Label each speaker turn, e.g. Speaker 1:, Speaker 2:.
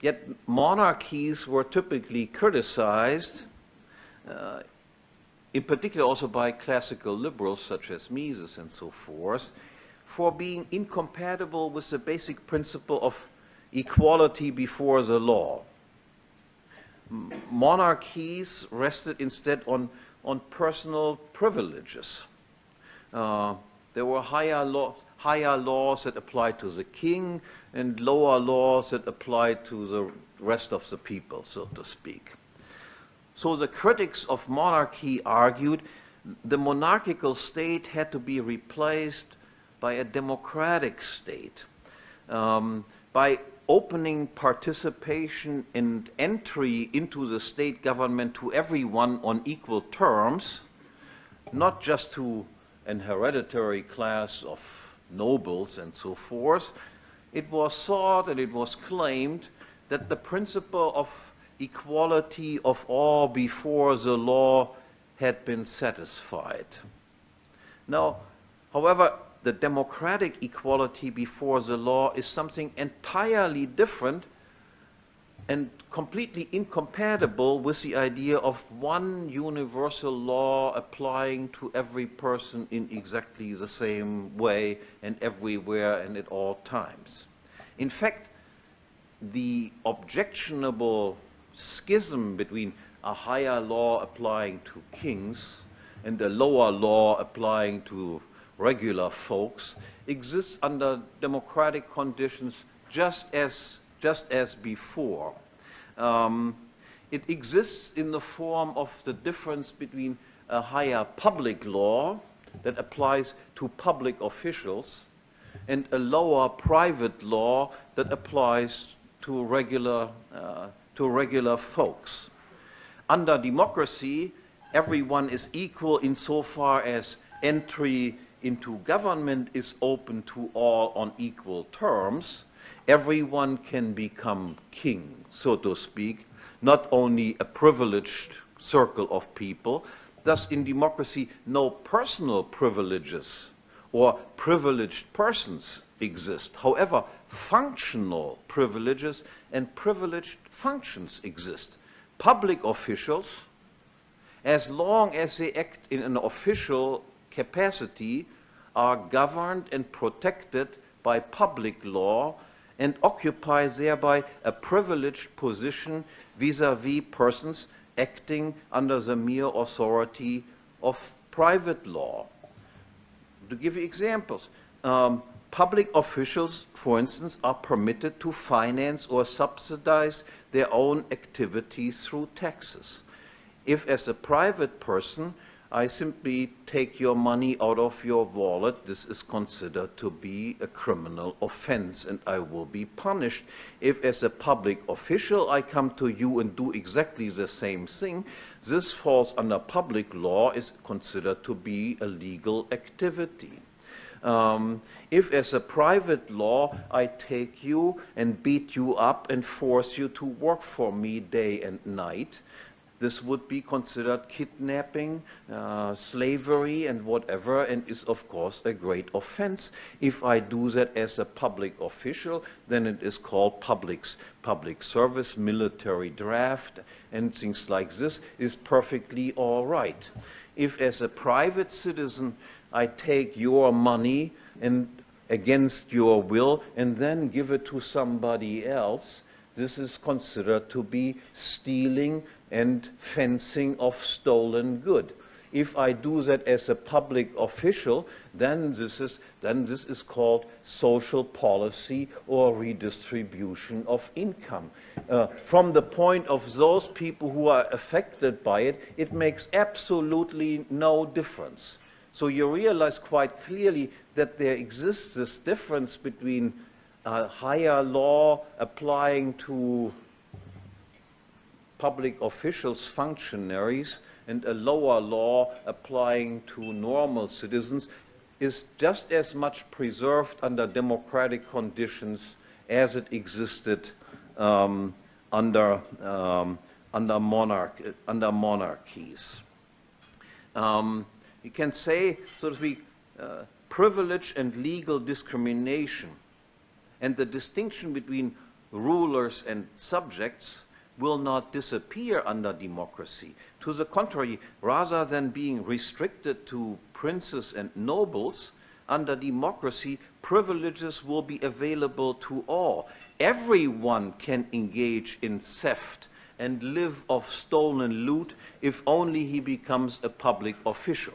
Speaker 1: Yet monarchies were typically criticized, in particular also by classical liberals such as Mises and so forth, for being incompatible with the basic principle of equality before the law. Monarchies rested instead on personal privileges. There were higher laws that applied to the king and lower laws that applied to the rest of the people, so to speak. So the critics of monarchy argued the monarchical state had to be replaced by a democratic state, by opening participation and entry into the state government to everyone on equal terms, not just to an hereditary class of nobles and so forth. It was thought and it was claimed that the principle of equality of all before the law had been satisfied. Now, however, the democratic equality before the law is something entirely different and completely incompatible with the idea of one universal law applying to every person in exactly the same way and everywhere and at all times. In fact, the objectionable schism between a higher law applying to kings and a lower law applying to regular folks exists under democratic conditions just as before. It exists in the form of the difference between a higher public law that applies to public officials and a lower private law that applies to regular folks. Under democracy, everyone is equal insofar as entry into government is open to all on equal terms. Everyone can become king, so to speak, not only a privileged circle of people. Thus, in democracy, no personal privileges or privileged persons exist. However, functional privileges and privileged functions exist. Public officials, as long as they act in an official capacity, are governed and protected by public law and occupy thereby a privileged position vis-à-vis persons acting under the mere authority of private law. To give you examples, public officials, for instance, are permitted to finance or subsidize their own activities through taxes. If, as a private person, I simply take your money out of your wallet, this is considered to be a criminal offense and I will be punished. If, as a public official, I come to you and do exactly the same thing, this falls under public law, is considered to be a legal activity. If, as a private law, I take you and beat you up and force you to work for me day and night, this would be considered kidnapping, slavery, and whatever, and is, of course, a great offense. If I do that as a public official, then it is called public service, military draft, and things like this is perfectly all right. If, as a private citizen, I take your money and against your will and then give it to somebody else, this is considered to be stealing and fencing of stolen good. If I do that as a public official, then this is called social policy or redistribution of income. From the point of those people who are affected by it, it makes absolutely no difference. So you realize quite clearly that there exists this difference between higher law applying to public officials, functionaries, and a lower law applying to normal citizens is just as much preserved under democratic conditions as it existed under monarchies. You can say, so to speak, privilege and legal discrimination and the distinction between rulers and subjects will not disappear under democracy. To the contrary, rather than being restricted to princes and nobles, under democracy, privileges will be available to all. Everyone can engage in theft and live off stolen loot if only he becomes a public official.